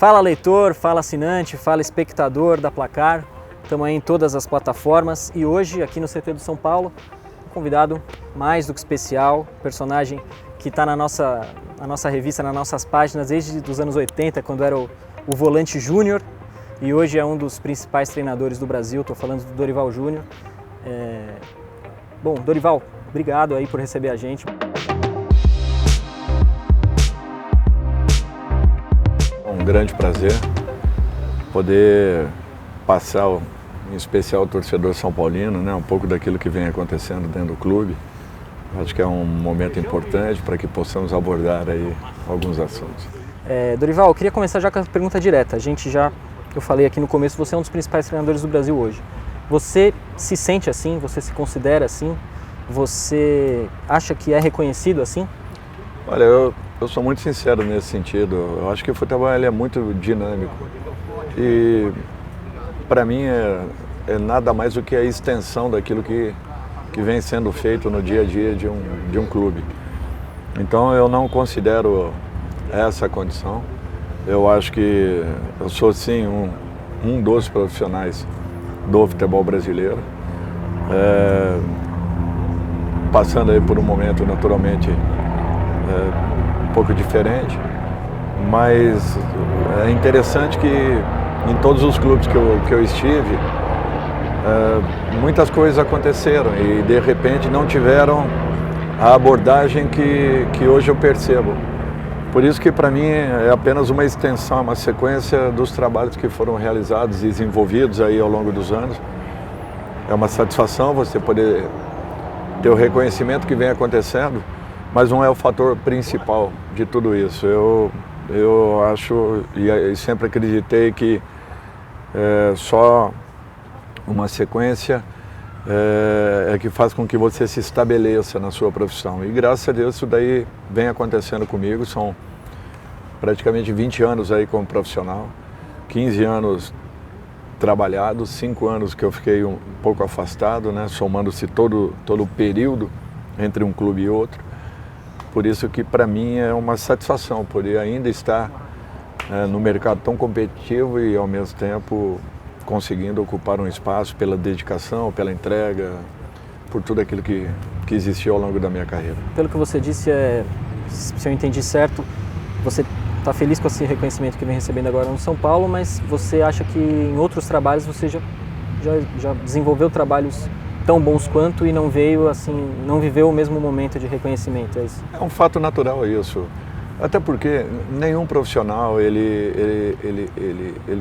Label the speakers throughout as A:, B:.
A: Fala leitor, fala assinante, fala espectador da Placar. Estamos aí em todas as plataformas e hoje aqui no CT do São Paulo, um convidado mais do que especial, personagem que está na nossa revista, nas nossas páginas desde os anos 80, quando era o volante júnior, e hoje é um dos principais treinadores do Brasil. Estou falando do Dorival Júnior. Bom, Dorival, obrigado aí por receber a gente.
B: Um grande prazer poder passar, em especial ao torcedor são paulino, né, um pouco daquilo que vem acontecendo dentro do clube. Acho que é um momento importante para que possamos abordar aí alguns assuntos.
A: Dorival, eu queria começar já com a pergunta direta. Eu falei aqui no começo, você é um dos principais treinadores do Brasil hoje. Você se sente assim? Você se considera assim? Você acha que é reconhecido assim?
B: Olha, eu sou muito sincero nesse sentido. Eu acho que o futebol ele é muito dinâmico e para mim é nada mais do que a extensão daquilo que vem sendo feito no dia a dia de um clube. Então eu não considero essa condição. Eu acho que eu sou sim um dos profissionais do futebol brasileiro, passando aí por um momento naturalmente um pouco diferente, mas é interessante que em todos os clubes que eu estive, muitas coisas aconteceram e de repente não tiveram a abordagem que hoje eu percebo. Por isso que para mim é apenas uma extensão, uma sequência dos trabalhos que foram realizados e desenvolvidos aí ao longo dos anos. É uma satisfação você poder ter o reconhecimento que vem acontecendo, mas não é o fator principal de tudo isso. Eu acho e sempre acreditei que só uma sequência é que faz com que você se estabeleça na sua profissão. E graças a Deus isso daí vem acontecendo comigo. São praticamente 20 anos aí como profissional, 15 anos trabalhados, 5 anos que eu fiquei um pouco afastado, né, somando-se todo o período entre um clube e outro. Por isso que para mim é uma satisfação poder ainda estar no mercado tão competitivo e ao mesmo tempo conseguindo ocupar um espaço pela dedicação, pela entrega, por tudo aquilo que existiu ao longo da minha carreira.
A: Pelo que você disse, se eu entendi certo, você está feliz com esse reconhecimento que vem recebendo agora no São Paulo, mas você acha que em outros trabalhos você já desenvolveu trabalhos tão bons quanto e não viveu o mesmo momento de reconhecimento, é isso?
B: É um fato natural isso, até porque nenhum profissional ele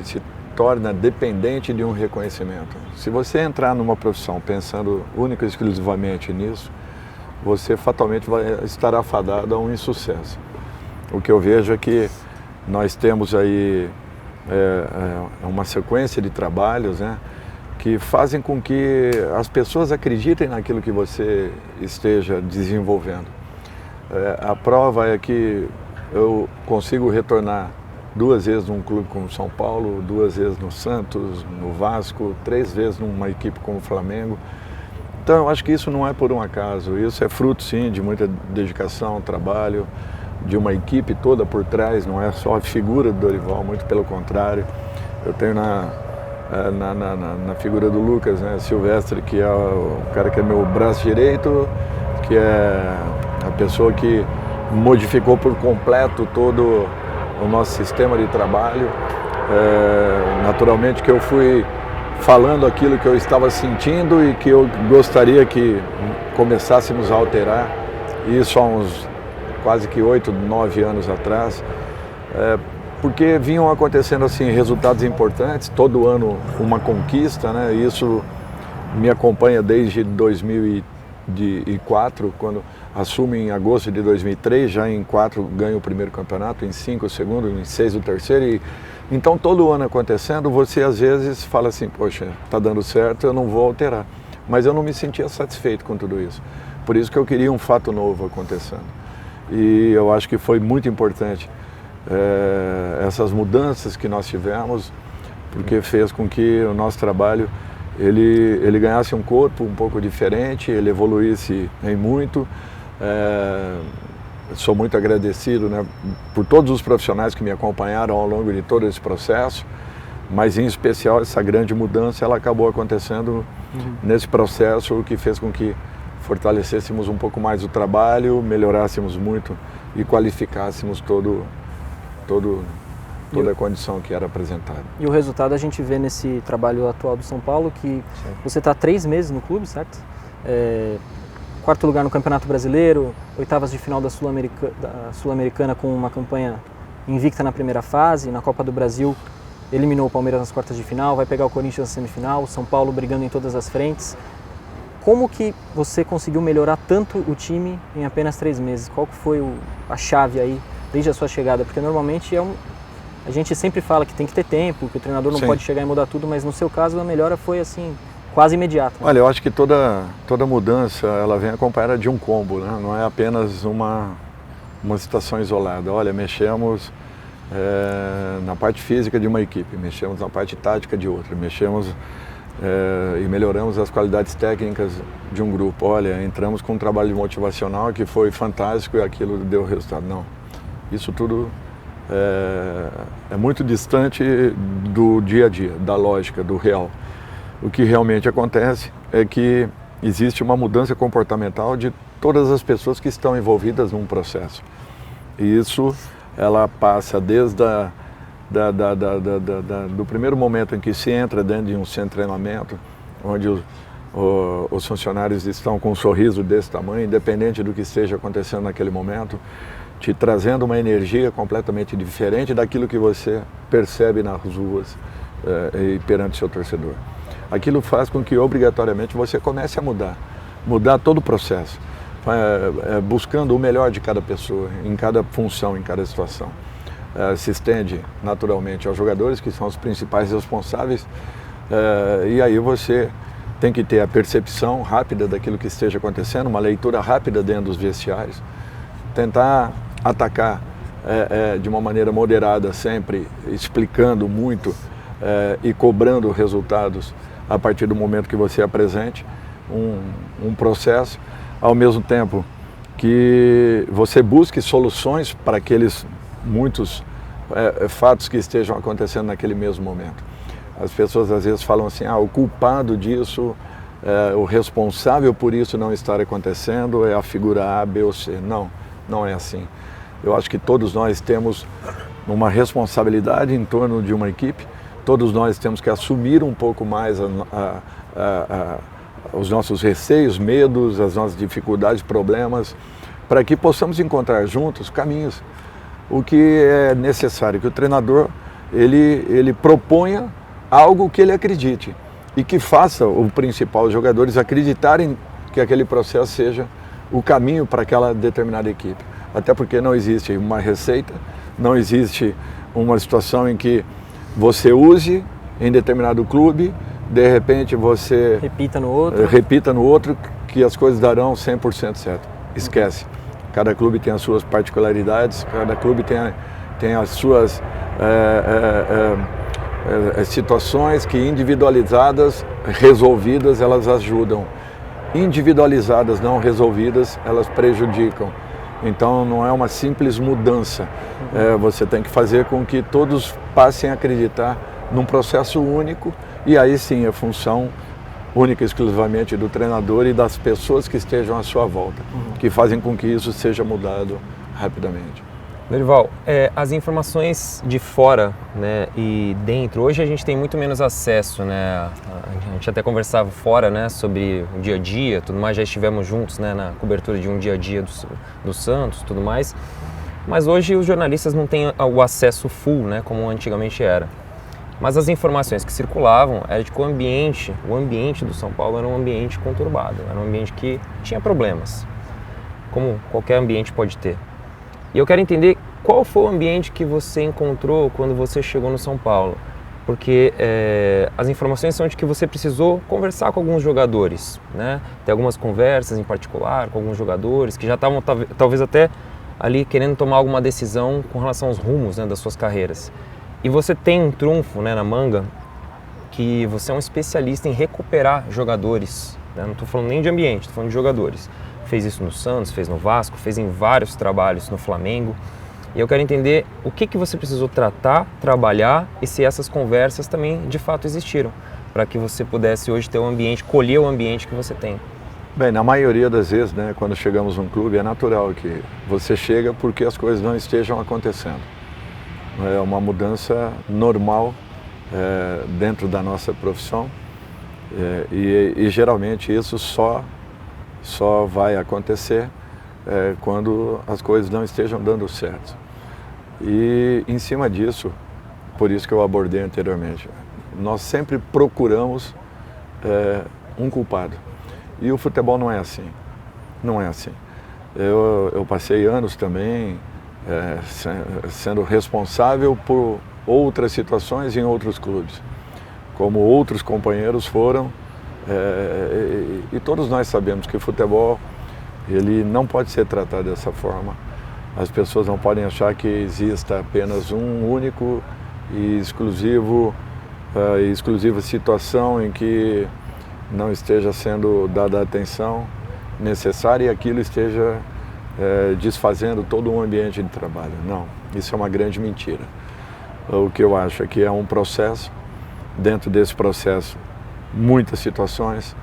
B: se torna dependente de um reconhecimento. Se você entrar numa profissão pensando única e exclusivamente nisso, você fatalmente estará fadado a um insucesso. O que eu vejo é que nós temos aí uma sequência de trabalhos, né, que fazem com que as pessoas acreditem naquilo que você esteja desenvolvendo. A prova é que eu consigo retornar 2 vezes num clube como o São Paulo, 2 vezes no Santos, no Vasco, 3 vezes numa equipe como o Flamengo. Então eu acho que isso não é por um acaso, isso é fruto sim de muita dedicação, trabalho, de uma equipe toda por trás, não é só a figura do Dorival, muito pelo contrário. Eu tenho na figura do Lucas, né, Silvestre, que é o cara que é meu braço direito, que é a pessoa que modificou por completo todo o nosso sistema de trabalho. Naturalmente que eu fui falando aquilo que eu estava sentindo e que eu gostaria que começássemos a alterar, isso há uns quase que 8, 9 anos atrás, porque vinham acontecendo assim resultados importantes, todo ano uma conquista, né? Isso me acompanha desde 2004, quando assumo em agosto de 2003, já em 4 ganho o primeiro campeonato, em 5 o segundo, em 6 o terceiro. E então todo ano acontecendo, você às vezes fala assim, poxa, está dando certo, eu não vou alterar. Mas eu não me sentia satisfeito com tudo isso. Por isso que eu queria um fato novo acontecendo. E eu acho que foi muito importante essas mudanças que nós tivemos, porque fez com que o nosso trabalho ele ganhasse um corpo um pouco diferente, ele evoluísse em muito. sou muito agradecido, né, por todos os profissionais que me acompanharam ao longo de todo esse processo, mas em especial essa grande mudança ela acabou acontecendo nesse processo, o que fez com que fortalecêssemos um pouco mais o trabalho, melhorássemos muito e qualificássemos toda a condição que era apresentada.
A: E o resultado a gente vê nesse trabalho atual do São Paulo, que você está 3 meses no clube, certo? 4º lugar no Campeonato Brasileiro, 8ª de final da Sul-Americana com uma campanha invicta na primeira fase, na Copa do Brasil eliminou o Palmeiras nas quartas de final, vai pegar o Corinthians na semifinal, São Paulo brigando em todas as frentes. Como que você conseguiu melhorar tanto o time em apenas 3 meses? Qual que foi a chave aí desde a sua chegada? Porque normalmente a gente sempre fala que tem que ter tempo, que o treinador não pode chegar e mudar tudo, mas no seu caso a melhora foi assim, quase imediata.
B: Olha, eu acho que toda mudança ela vem acompanhada de um combo, né? Não é apenas uma situação isolada. Olha, mexemos na parte física de uma equipe, mexemos na parte tática de outra, mexemos e melhoramos as qualidades técnicas de um grupo. Olha, entramos com um trabalho motivacional que foi fantástico e aquilo deu resultado. Não, isso tudo é muito distante do dia a dia, da lógica, do real. O que realmente acontece é que existe uma mudança comportamental de todas as pessoas que estão envolvidas num processo. E isso ela passa desde do primeiro momento em que se entra dentro de um centro de treinamento, onde os funcionários estão com um sorriso desse tamanho, independente do que esteja acontecendo naquele momento, te trazendo uma energia completamente diferente daquilo que você percebe nas ruas e perante seu torcedor. Aquilo faz com que obrigatoriamente você comece a mudar todo o processo, buscando o melhor de cada pessoa, em cada função, em cada situação. Se estende naturalmente aos jogadores, que são os principais responsáveis, e aí você tem que ter a percepção rápida daquilo que esteja acontecendo, uma leitura rápida dentro dos vestiários, tentar atacar de uma maneira moderada sempre, explicando muito e cobrando resultados a partir do momento que você apresente um processo, ao mesmo tempo que você busque soluções para aqueles muitos fatos que estejam acontecendo naquele mesmo momento. As pessoas às vezes falam assim, o culpado disso, o responsável por isso não estar acontecendo é a figura A, B ou C. Não é assim. Eu acho que todos nós temos uma responsabilidade em torno de uma equipe, todos nós temos que assumir um pouco mais os nossos receios, medos, as nossas dificuldades, problemas, para que possamos encontrar juntos caminhos. O que é necessário, que o treinador ele proponha algo que ele acredite e que faça o principal, os jogadores acreditarem que aquele processo seja o caminho para aquela determinada equipe. Até porque não existe uma receita, não existe uma situação em que você use em determinado clube, de repente você repita no outro que as coisas darão 100% certo. Esquece. Cada clube tem as suas particularidades, cada clube tem as suas situações que individualizadas, resolvidas, elas ajudam. Individualizadas, não resolvidas, elas prejudicam. Então não é uma simples mudança. Você tem que fazer com que todos passem a acreditar num processo único e aí sim a função única e exclusivamente do treinador e das pessoas que estejam à sua volta, que fazem com que isso seja mudado rapidamente.
C: Dorival, as informações de fora, né, e dentro, hoje a gente tem muito menos acesso, né, a gente até conversava fora, né, sobre o dia a dia, tudo mais, já estivemos juntos, né, na cobertura de um dia a dia do Santos, tudo mais, mas hoje os jornalistas não têm o acesso full, né, como antigamente era. Mas as informações que circulavam era de que o ambiente do São Paulo era um ambiente conturbado, era um ambiente que tinha problemas, como qualquer ambiente pode ter. E eu quero entender qual foi o ambiente que você encontrou quando você chegou no São Paulo, porque as informações são de que você precisou conversar com alguns jogadores, né? Ter algumas conversas em particular com alguns jogadores que já estavam talvez até ali querendo tomar alguma decisão com relação aos rumos, né, das suas carreiras. E você tem um trunfo, né, na manga, que você é um especialista em recuperar jogadores, né? Não estou falando nem de ambiente, estou falando de jogadores. fez isso no Santos, fez no Vasco, fez em vários trabalhos no Flamengo. E eu quero entender o que você precisou tratar, trabalhar e se essas conversas também de fato existiram, para que você pudesse hoje ter um ambiente, colher o ambiente que você tem.
B: Bem, na maioria das vezes, né, quando chegamos num clube, é natural que você chega porque as coisas não estejam acontecendo. É uma mudança normal dentro da nossa profissão e geralmente isso só vai acontecer quando as coisas não estejam dando certo. E em cima disso, por isso que eu abordei anteriormente, nós sempre procuramos um culpado. E o futebol não é assim, não é assim. Eu passei anos também sendo responsável por outras situações em outros clubes, como outros companheiros foram, e todos nós sabemos que o futebol ele não pode ser tratado dessa forma. As pessoas não podem achar que exista apenas um único e exclusiva situação em que não esteja sendo dada a atenção necessária e aquilo esteja desfazendo todo um ambiente de trabalho. Não, isso é uma grande mentira. O que eu acho é que é um processo, dentro desse processo, muitas situações,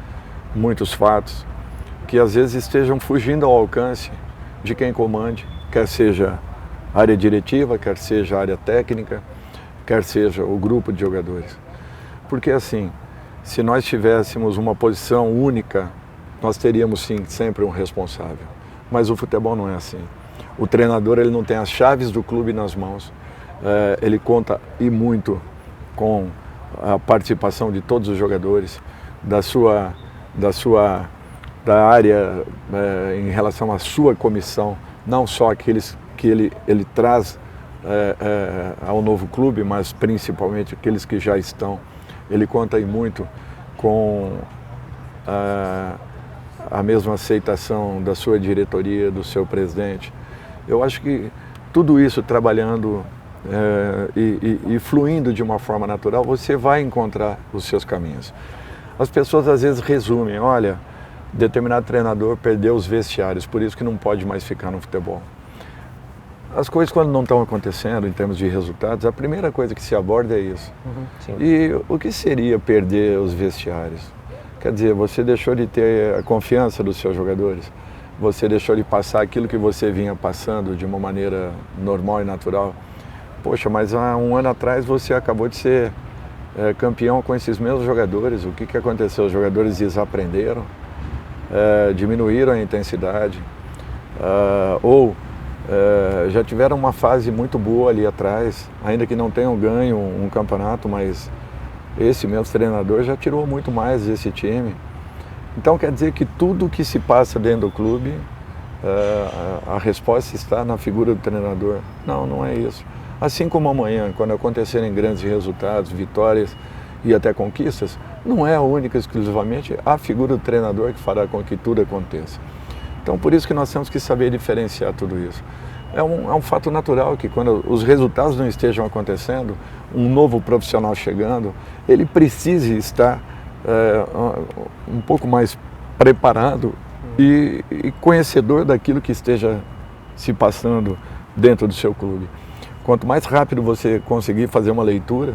B: muitos fatos, que às vezes estejam fugindo ao alcance de quem comande, quer seja a área diretiva, quer seja a área técnica, quer seja o grupo de jogadores. Porque assim, se nós tivéssemos uma posição única, nós teríamos sim sempre um responsável. Mas o futebol não é assim. O treinador ele não tem as chaves do clube nas mãos. Ele conta e muito com a participação de todos os jogadores, da área em relação à sua comissão, não só aqueles que ele traz ao novo clube, mas principalmente aqueles que já estão. Ele conta aí muito com a mesma aceitação da sua diretoria, do seu presidente. Eu acho que tudo isso trabalhando e fluindo de uma forma natural, você vai encontrar os seus caminhos. As pessoas às vezes resumem, olha, determinado treinador perdeu os vestiários, por isso que não pode mais ficar no futebol. As coisas quando não estão acontecendo em termos de resultados, a primeira coisa que se aborda é isso. E o que seria perder os vestiários? Quer dizer, você deixou de ter a confiança dos seus jogadores, você deixou de passar aquilo que você vinha passando de uma maneira normal e natural. Poxa, mas há um ano atrás você acabou de ser campeão com esses mesmos jogadores. O que aconteceu? Os jogadores desaprenderam, diminuíram a intensidade, já tiveram uma fase muito boa ali atrás, ainda que não tenham ganho um campeonato, mas esse mesmo treinador já tirou muito mais desse time. Então quer dizer que tudo que se passa dentro do clube, a resposta está na figura do treinador. Não, não é isso. Assim como amanhã, quando acontecerem grandes resultados, vitórias e até conquistas, não é a única exclusivamente a figura do treinador que fará com que tudo aconteça. Então por isso que nós temos que saber diferenciar tudo isso. É um fato natural que quando os resultados não estejam acontecendo, um novo profissional chegando, ele precise estar um pouco mais preparado e conhecedor daquilo que esteja se passando dentro do seu clube. Quanto mais rápido você conseguir fazer uma leitura,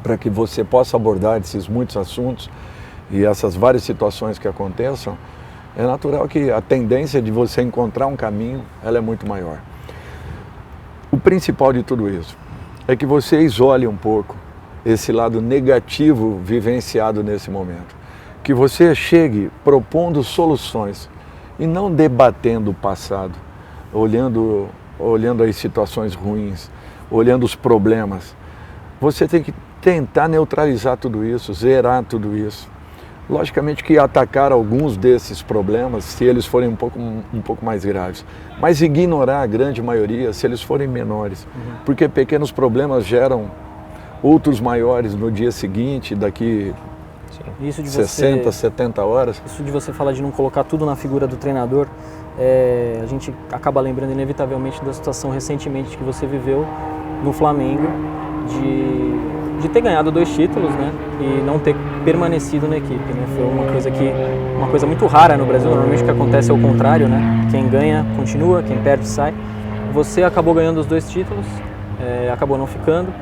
B: para que você possa abordar esses muitos assuntos e essas várias situações que aconteçam, é natural que a tendência de você encontrar um caminho, ela é muito maior. O principal de tudo isso é que você isole um pouco esse lado negativo vivenciado nesse momento. Que você chegue propondo soluções e não debatendo o passado, olhando as situações ruins, olhando os problemas. Você tem que tentar neutralizar tudo isso, zerar tudo isso. Logicamente que atacar alguns desses problemas, se eles forem um pouco mais graves, mas ignorar a grande maioria se eles forem menores, porque pequenos problemas geram outros maiores no dia seguinte, daqui 60, 70 horas.
A: Isso de você falar de não colocar tudo na figura do treinador, a gente acaba lembrando inevitavelmente da situação recentemente que você viveu no Flamengo, de de ter ganhado 2 títulos, né, e não ter permanecido na equipe, né? Foi uma coisa muito rara no Brasil. Normalmente o que acontece é o contrário, né? Quem ganha continua, quem perde sai. Você acabou ganhando os 2 títulos, acabou não ficando.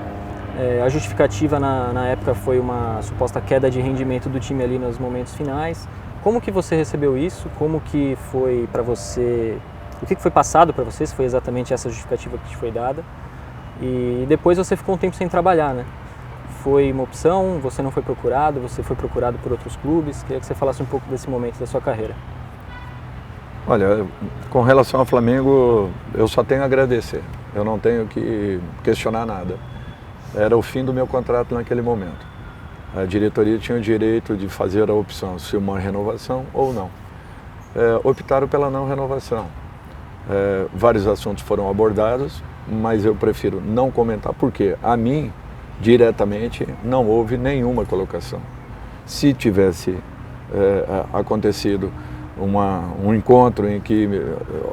A: A justificativa na época foi uma suposta queda de rendimento do time ali nos momentos finais. Como que você recebeu isso? Como que foi para você? O que foi passado para você? Se foi exatamente essa justificativa que te foi dada? E depois você ficou um tempo sem trabalhar, né? Foi uma opção? Você não foi procurado? Você foi procurado por outros clubes? Queria que você falasse um pouco desse momento da sua carreira.
B: Olha, com relação ao Flamengo, eu só tenho a agradecer. Eu não tenho que questionar nada. Era o fim do meu contrato naquele momento. A diretoria tinha o direito de fazer a opção, se uma renovação ou não. Optaram pela não renovação. Vários assuntos foram abordados, mas eu prefiro não comentar, porque a mim, diretamente, não houve nenhuma colocação. Se tivesse acontecido um encontro em que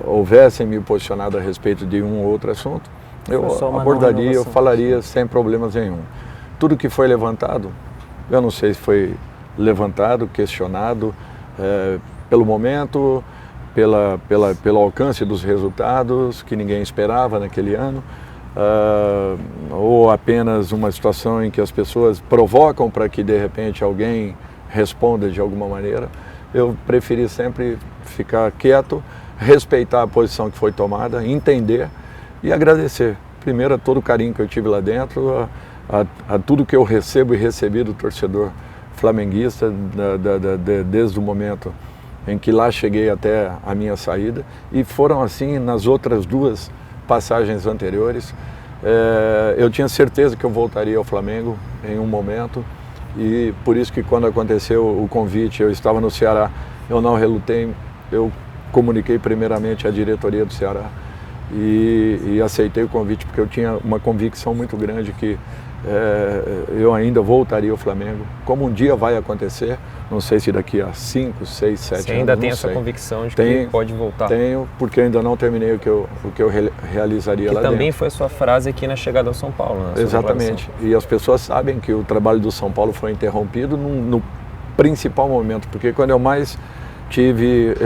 B: houvessem me posicionado a respeito de um ou outro assunto, eu abordaria, eu falaria sem problemas nenhum. Tudo que foi levantado, eu não sei se foi levantado, questionado, pelo momento, pelo alcance dos resultados que ninguém esperava naquele ano, ou apenas uma situação em que as pessoas provocam para que de repente alguém responda de alguma maneira. Eu preferi sempre ficar quieto, respeitar a posição que foi tomada, entender e agradecer, primeiro, a todo o carinho que eu tive lá dentro, a tudo que eu recebo e recebi do torcedor flamenguista, desde o momento em que lá cheguei até a minha saída, e foram assim nas outras 2 passagens anteriores. Eu tinha certeza que eu voltaria ao Flamengo em um momento, e por isso que quando aconteceu o convite, eu estava no Ceará, eu não relutei, eu comuniquei primeiramente à diretoria do Ceará, e aceitei o convite, porque eu tinha uma convicção muito grande que eu ainda voltaria ao Flamengo, como um dia vai acontecer, não sei se daqui a 5, 6, 7 anos.
C: Você ainda tem essa convicção de que pode voltar?
B: Tenho, porque ainda não terminei o que eu realizaria lá dentro.
C: Que também foi a sua frase aqui na chegada ao São Paulo, né?
B: Exatamente, e as pessoas sabem que o trabalho do São Paulo foi interrompido no principal momento, porque quando eu mais tive...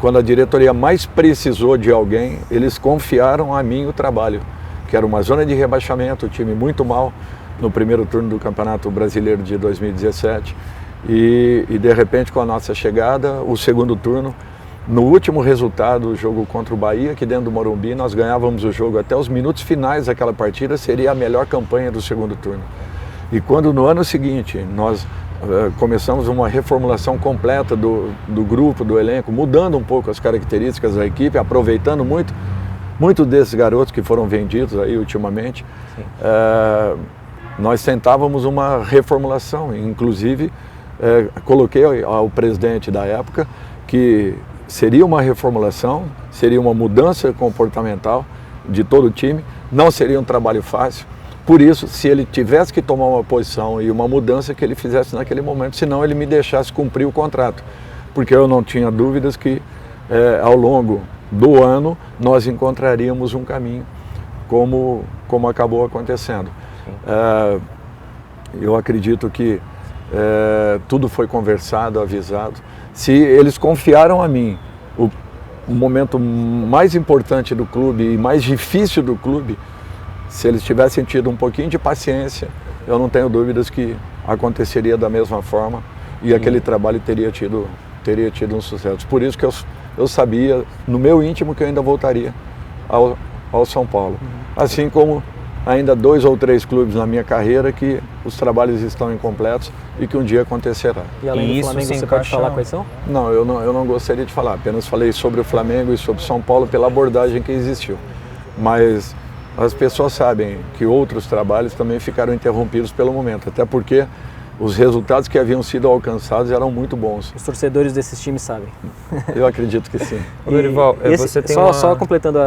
B: quando a diretoria mais precisou de alguém, eles confiaram a mim o trabalho, que era uma zona de rebaixamento, o time muito mal no primeiro turno do Campeonato Brasileiro de 2017, e de repente, com a nossa chegada, o segundo turno, no último resultado, o jogo contra o Bahia, aqui dentro do Morumbi, nós ganhávamos o jogo até os minutos finais daquela partida, seria a melhor campanha do segundo turno. E quando no ano seguinte nós começamos uma reformulação completa do grupo, do elenco, mudando um pouco as características da equipe, aproveitando muito desses garotos que foram vendidos aí ultimamente, nós tentávamos uma reformulação, inclusive coloquei ao presidente da época que seria uma reformulação, seria uma mudança comportamental de todo o time, não seria um trabalho fácil. Por isso, se ele tivesse que tomar uma posição e uma mudança, que ele fizesse naquele momento, senão ele me deixasse cumprir o contrato. Porque eu não tinha dúvidas que ao longo do ano nós encontraríamos um caminho, como acabou acontecendo. Eu acredito que tudo foi conversado, avisado. Se eles confiaram a mim o momento mais importante do clube e mais difícil do clube, se eles tivessem tido um pouquinho de paciência, eu não tenho dúvidas que aconteceria da mesma forma e aquele trabalho teria tido um sucesso. Por isso que eu sabia, no meu íntimo, que eu ainda voltaria ao São Paulo. Assim como ainda 2 ou 3 clubes na minha carreira que os trabalhos estão incompletos e que um dia acontecerá.
A: E além do Flamengo, você pode falar quais são?
B: Não, eu não gostaria de falar. Apenas falei sobre o Flamengo e sobre o São Paulo pela abordagem que existiu. Mas as pessoas sabem que outros trabalhos também ficaram interrompidos pelo momento, até porque os resultados que haviam sido alcançados eram muito bons.
A: Os torcedores desses times sabem.
B: Eu acredito que sim.
C: Dorival, você tem
A: só completando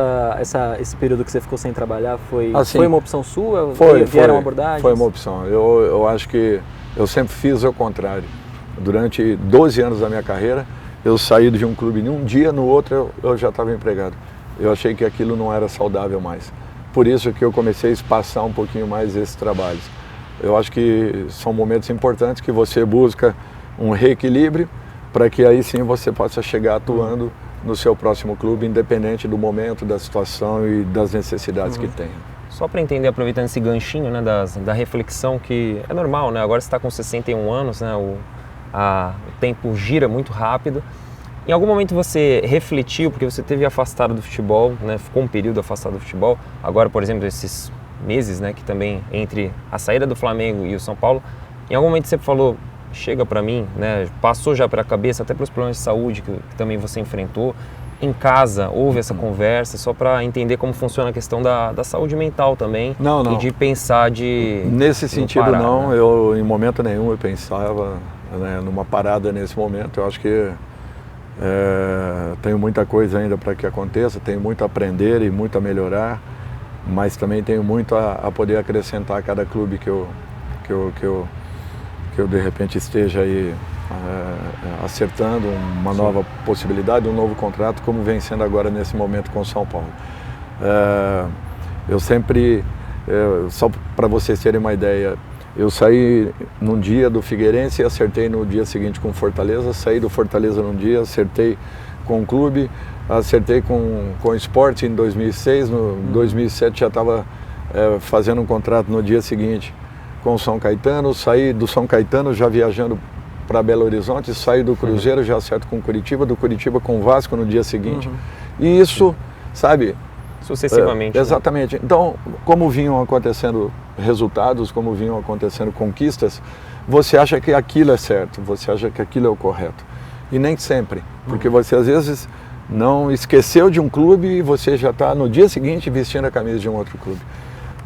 A: esse período que você ficou sem trabalhar, foi uma opção sua?
B: Vieram
A: abordagens?
B: Foi uma opção. Eu acho que eu sempre fiz o contrário. Durante 12 anos da minha carreira, eu saí de um clube em um dia, no outro eu já estava empregado. Eu achei que aquilo não era saudável mais. por isso que eu comecei a espaçar um pouquinho mais esses trabalhos. Eu acho que são momentos importantes que você busca um reequilíbrio para que aí sim você possa chegar atuando no seu próximo clube, independente do momento, da situação e das necessidades que tenha.
C: Só para entender, aproveitando esse ganchinho, né, da reflexão, que é normal, né? Agora você está com 61 anos, né? O tempo gira muito rápido. Em algum momento você refletiu, porque você esteve afastado do futebol, né? Ficou um período afastado do futebol. Agora, por exemplo, esses meses, né, que também entre a saída do Flamengo e o São Paulo, em algum momento você falou, chega para mim, né? Passou já para a cabeça, até pelos problemas de saúde que também você enfrentou. Em casa, houve essa conversa, só para entender como funciona a questão da saúde mental também.
B: Não.
C: E de pensar de...
B: Nesse sentido
C: parar,
B: não,
C: né?
B: eu em momento nenhum eu pensava, né, numa parada nesse momento. Eu acho que tenho muita coisa ainda para que aconteça, tenho muito a aprender e muito a melhorar, mas também tenho muito a poder acrescentar a cada clube que eu de repente esteja aí acertando uma nova possibilidade, um novo contrato, como vem sendo agora nesse momento com o São Paulo. Eu sempre, só para vocês terem uma ideia, eu saí num dia do Figueirense e acertei no dia seguinte com o Fortaleza, saí do Fortaleza num dia, acertei com o clube, acertei com o Sport em 2006, no 2007 já estava fazendo um contrato no dia seguinte com o São Caetano, saí do São Caetano já viajando para Belo Horizonte, saí do Cruzeiro, já acerto com o Curitiba, do Curitiba com o Vasco no dia seguinte. E isso, sabe...
C: Sucessivamente.
B: Exatamente. Né? Então, como vinham acontecendo resultados, como vinham acontecendo conquistas, você acha que aquilo é certo, você acha que aquilo é o correto. E nem sempre, porque você às vezes não esqueceu de um clube e você já está no dia seguinte vestindo a camisa de um outro clube.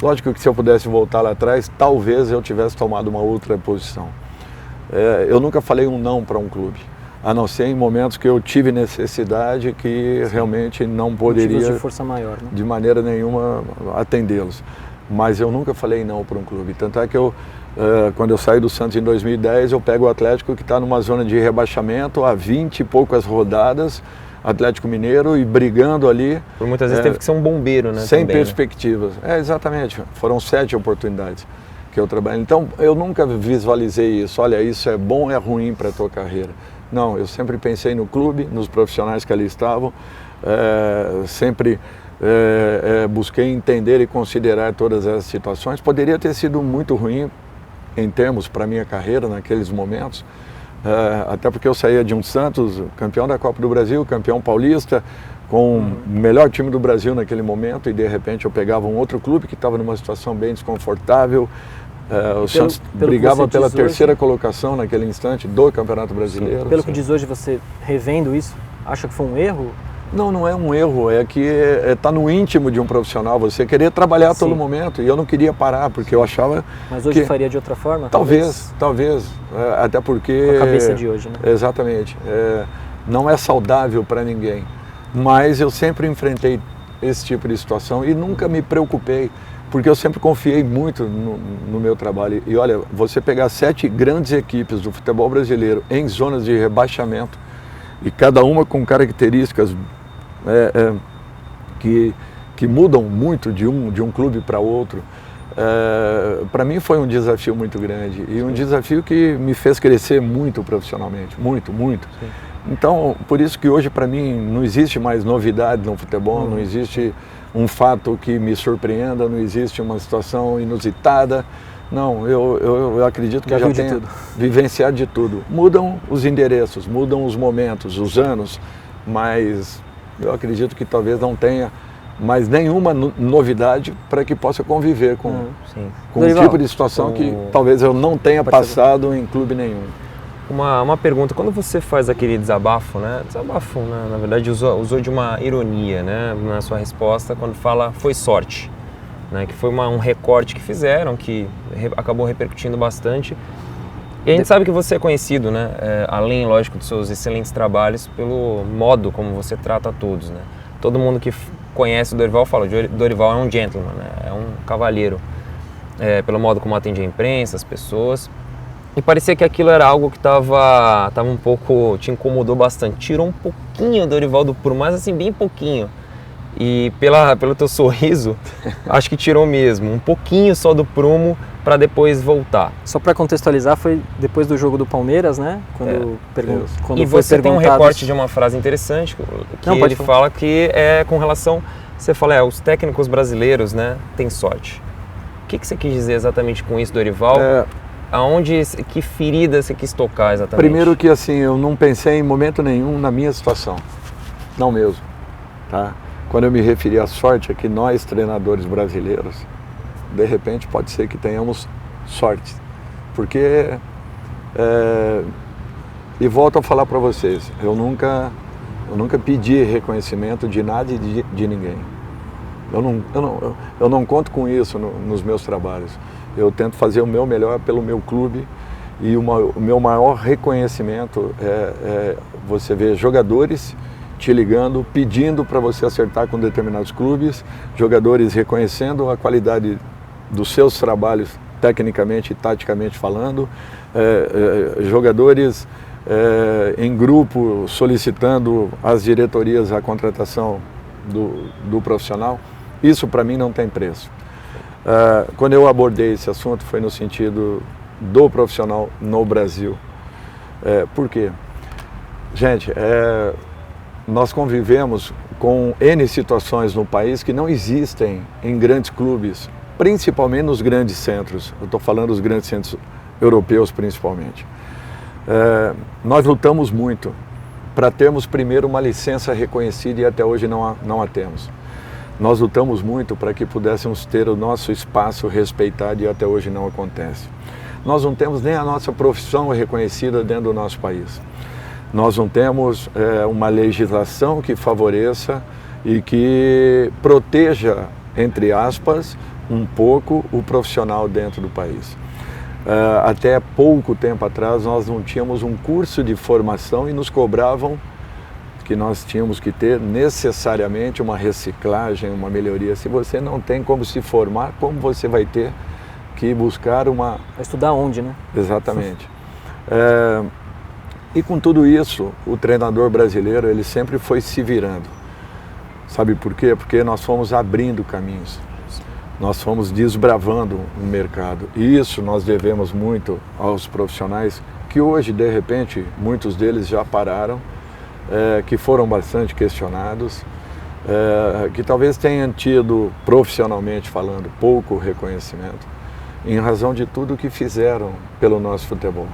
B: Lógico que se eu pudesse voltar lá atrás, talvez eu tivesse tomado uma outra posição. Eu nunca falei um não para um clube, a não ser em momentos que eu tive necessidade que realmente não poderia,
A: de força maior, né?
B: De maneira nenhuma, atendê-los. Mas eu nunca falei não para um clube. Tanto é que quando eu saí do Santos em 2010, eu pego o Atlético que está numa zona de rebaixamento há 20 e poucas rodadas, Atlético Mineiro, e brigando ali.
C: Por muitas vezes teve que ser um bombeiro, né?
B: Sem
C: também,
B: perspectivas.
C: Né?
B: Exatamente. Foram 7 oportunidades que eu trabalhei. Então, eu nunca visualizei isso. Olha, isso é bom ou é ruim para a tua carreira. Não, eu sempre pensei no clube, nos profissionais que ali estavam, sempre busquei entender e considerar todas essas situações. Poderia ter sido muito ruim em termos para a minha carreira naqueles momentos, até porque eu saía de um Santos, campeão da Copa do Brasil, campeão paulista, com o melhor time do Brasil naquele momento, e de repente eu pegava um outro clube que estava numa situação bem desconfortável. O Santos brigava pela terceira colocação naquele instante do Campeonato Brasileiro.
A: Pelo que diz hoje, você revendo isso, acha que foi um erro?
B: Não, não é um erro, é que está no íntimo de um profissional, você querer trabalhar a todo momento, e eu não queria parar, porque eu achava...
A: Mas hoje faria de outra forma?
B: Talvez, até porque...
A: Com a cabeça de hoje, né?
B: Exatamente, não é saudável para ninguém, mas eu sempre enfrentei esse tipo de situação e nunca me preocupei, porque eu sempre confiei muito no meu trabalho. E olha, você pegar 7 grandes equipes do futebol brasileiro em zonas de rebaixamento, e cada uma com características que mudam muito de um clube para outro, para mim foi um desafio muito grande, e um desafio que me fez crescer muito profissionalmente, muito. Sim. Então, por isso que hoje para mim não existe mais novidade no futebol, não existe um fato que me surpreenda, não existe uma situação inusitada. Não, eu acredito que já tenho vivenciado de tudo. Mudam os endereços, mudam os momentos, os anos, mas eu acredito que talvez não tenha mais nenhuma novidade para que possa conviver com um tipo de situação que talvez eu não tenha passado em clube nenhum.
C: Uma pergunta, quando você faz aquele desabafo, né? Desabafo, né? Na verdade usou de uma ironia, né? Na sua resposta, quando fala foi sorte, né? Que foi um recorte que fizeram, que acabou repercutindo bastante. E a gente sabe que você é conhecido, né? Além, lógico, dos seus excelentes trabalhos, pelo modo como você trata a todos, né? Todo mundo que conhece o Dorival fala, o Dorival é um gentleman, né? É um cavalheiro, pelo modo como atende a imprensa, as pessoas. E parecia que aquilo era algo que tava um pouco, te incomodou bastante. Tirou um pouquinho o Dorival do prumo, mas assim, bem pouquinho. E pelo teu sorriso, acho que tirou mesmo, um pouquinho só do prumo para depois voltar.
A: Só para contextualizar, foi depois do jogo do Palmeiras, né? Quando
C: e você tem um recorte de uma frase interessante, que ele fala que é com relação, você fala, os técnicos brasileiros, né, têm sorte. O que você quis dizer exatamente com isso, Dorival? Que ferida você quis tocar exatamente?
B: Primeiro que assim, eu não pensei em momento nenhum na minha situação, não mesmo, tá? Quando eu me referi à sorte, é que nós, treinadores brasileiros, de repente pode ser que tenhamos sorte. Porque, e volto a falar para vocês, eu nunca pedi reconhecimento de nada e de ninguém. Eu não conto com isso nos meus trabalhos. Eu tento fazer o meu melhor pelo meu clube e o meu maior reconhecimento é você ver jogadores te ligando, pedindo para você acertar com determinados clubes, jogadores reconhecendo a qualidade dos seus trabalhos, tecnicamente e taticamente falando, jogadores em grupo solicitando às diretorias a contratação do profissional. Isso para mim não tem preço. Quando eu abordei esse assunto foi no sentido do profissional no Brasil. Por quê? Gente, nós convivemos com N situações no país que não existem em grandes clubes, principalmente nos grandes centros. Eu estou falando dos grandes centros europeus principalmente. Nós lutamos muito para termos primeiro uma licença reconhecida e até hoje não a temos. Nós lutamos muito para que pudéssemos ter o nosso espaço respeitado e até hoje não acontece. Nós não temos nem a nossa profissão reconhecida dentro do nosso país. Nós não temos uma legislação que favoreça e que proteja, entre aspas, um pouco o profissional dentro do país. Até pouco tempo atrás nós não tínhamos um curso de formação e nos cobravam que nós tínhamos que ter necessariamente uma reciclagem, uma melhoria. Se você não tem como se formar, como você vai ter que buscar uma...
A: Vai estudar onde, né?
B: Exatamente. E com tudo isso, o treinador brasileiro, ele sempre foi se virando. Sabe por quê? Porque nós fomos abrindo caminhos. Nós fomos desbravando o mercado. E isso nós devemos muito aos profissionais que hoje, de repente, muitos deles já pararam, que foram bastante questionados, que talvez tenham tido, profissionalmente falando, pouco reconhecimento, em razão de tudo que fizeram pelo nosso futebol.